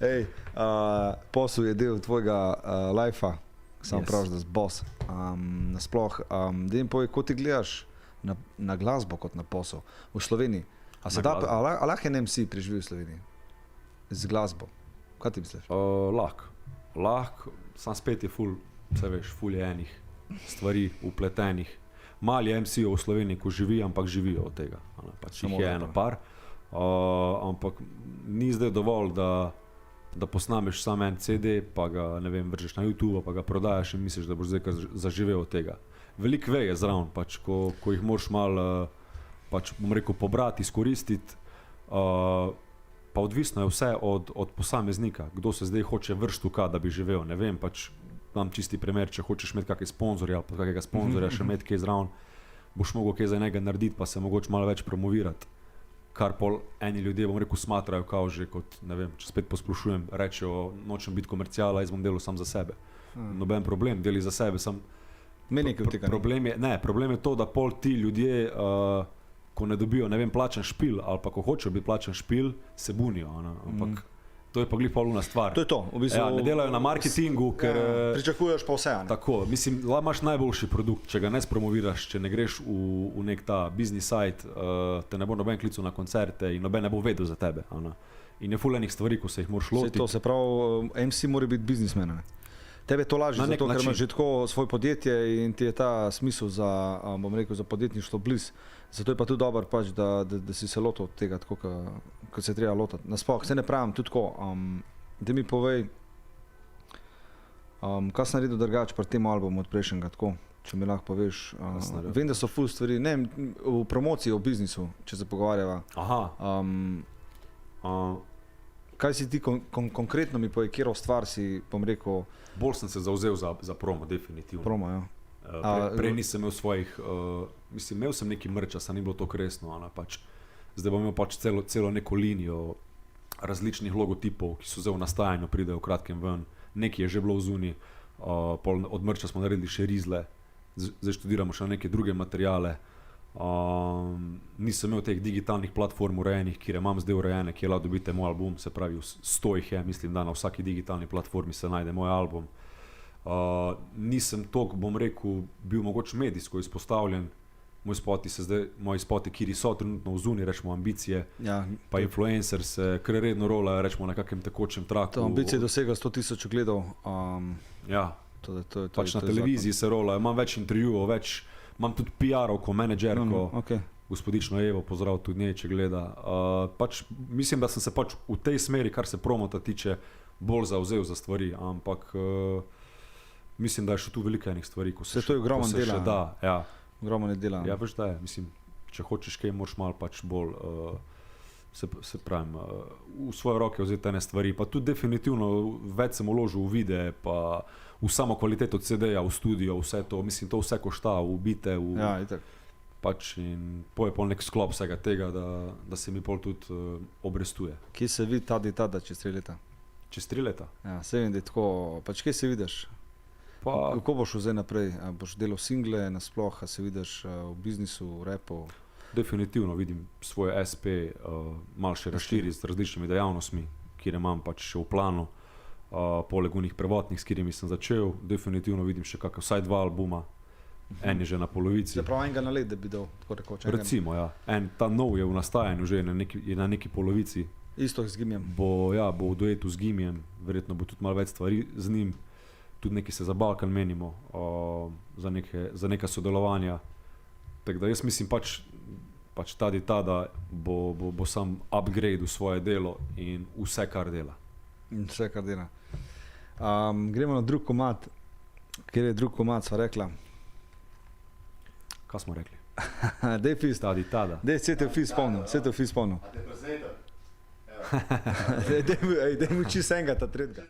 Ej, posel je del tvojega lifea, sam praviš, da si boss. Nasploh, da jim povej, ko ti gledaš na glasbo kot na posel v Sloveniji. A lahko en MC preživi v Sloveniji z glasbo? Kaj ti misliš? Lahko, sam spet je ful, vse veš, ful je enih stvari upletenih. Mali MC-ov v Sloveniji, ko živijo, ampak živijo od tega. Pač jih je eno par, ampak ni zdaj dovolj, da posnameš samo en CD, pa ga, ne vem, vržeš na YouTube, pa ga prodajaš in misliš, da boš zdaj zaživel od tega. Veliko ve je zraven, pač, ko jih moraš malo, pač, bom rekel, pobrati, izkoristiti, pa odvisno je vse od posameznika, kdo se zdaj hoče vršiti v kaj, da bi živel, ne vem, pač dam čisti primer, če hočeš imeti kakšne sponzorje ali pa kakega sponzorja še imeti kaj zraven, boš mogel kaj za njega narediti, pa se mogoče malo več promovirati, kar pol eni ljudje, bom rekel, smatrajo kao že kot, ne vem, če spet posplošujem, rečejo, nočem biti komerciala, jaz bom delal sam za sebe. Noben problem, deli za sebe, sam problem je to, da pol ti ljudje, ko ne dobijo, ne vem, plačan špil ali pa ko hočejo biti plačan špil, se bunijo, ampak to je pa glih poluna stvar. To je to, v bistvu. Ja, ne delajo na marketingu, ker... pričakuješ pa vse, ne? Tako, mislim, imaš najboljši produkt, če ga ne spromoviraš, če ne greš v nek ta business site, te ne bo noben klical na koncerte in noben ne bo vedel za tebe. In je ful enih stvari, ko se jih moraš lotiti. Se pravi, MC mora biti biznismen, ne? Tebe to laži, zato ker imaš že tako svoje podjetje in ti je ta smisel za, bom rekel, za podjetništvo bliz. Zato je pa tudi dobro, pač, da si se lotil od tega, tako, kot se treba lotiti. Nasploh, se ne pravim, tudi tako, da mi povej, kaj si naredil drugače pri tem albumu od prejšnjega, tako, če mi lahko poveš. Vem, da so ful stvari, ne, v promociji, v biznisu, če se pogovarjava. Kaj si ti konkretno mi povej, kjero stvar si, bom rekel... Bolj sem se zavzel za promo, definitivno. Promo, ja. Prej nisem imel svojih, mislim, imel sem neki mrča, a ni bilo to resno, pač. Zdaj bom imel pač celo neko linijo različnih logotipov, ki so zdaj v nastajanju, pridejo v kratkem ven. Nekaj je že bilo v zuni, od mrča smo naredili še rizle, zdaj študiramo še neke druge materijale. Nisem imel teh digitalnih platform urejenih, kjer imam zdaj urejene, kjer lahko dobite moj album, se pravi 100 jih je, mislim, da na vsaki digitalni platformi se najde moj album. Nisem toliko, bom rekel, bil mogoče medijsko izpostavljen, moji spoti, kiri so trenutno v zuni, rečemo ambicije, pa influencer se kar redno rolajo, rečemo na kakem tekočem traku. To ambicije dosega 100,000 ogledov. Ja, pač na televiziji se rolajo, imam več intervjuov, imam tudi PR-ovko, menedžerko, gospodično Evo, pozdrav tudi njej, če gleda. Pač mislim, da sem se pač v tej smeri, kar se promota tiče, bolj zavzel za stvari, ampak mislim, da je še tu veliko enih stvari, ko se še da. Ogromno dela. Ja, veš da je, mislim, če hočeš kaj, moraš malo pač bolj, se pravim, v svoje roke vzeti ene stvari, pa tudi definitivno več sem vložil v videe, pa v samo kvaliteto CD-ja, v studio, vse to, mislim, to vse košta, v bite, pač in pol je pol nek sklop vsega tega, da se mi pol tudi obrestuje. Kje se vidi tada čez 3 leta? Čez 3 leta? Ja, se vidi, da je tako, pač kje se vidiš? Kako boš zdaj naprej? Boš delal single nasploh, a se vidiš v biznisu, v rapu? Definitivno vidim svoje SP malo še razširiti z različnimi dejavnostmi, kjer imam pač še v planu, poleg unih prvotnih, s katerimi sem začel, definitivno vidim še vsaj 2 albuma, en je že na polovici. Se pravi enega na let, da bi dal, tako rekoč. Recimo, ja. Ta nov je v nastajanju, že je na neki polovici. Isto z Gimijem? Bo v duetu z Gimijem, verjetno bo tudi malo več stvari z njim, tudi nekaj se za Balkan menimo, za neka sodelovanja. Tako da jaz mislim pač tada bo sam upgrade v svoje delo in vse, kar dela. Vse, kar dela. Gremo na drug komad. Kjer je drug komad, sva rekla? Kaj smo rekli? Dej fis. Tada. Dej, se te fis spomnil. A te presenetil? Dej mu čisto enega, ta tretjega.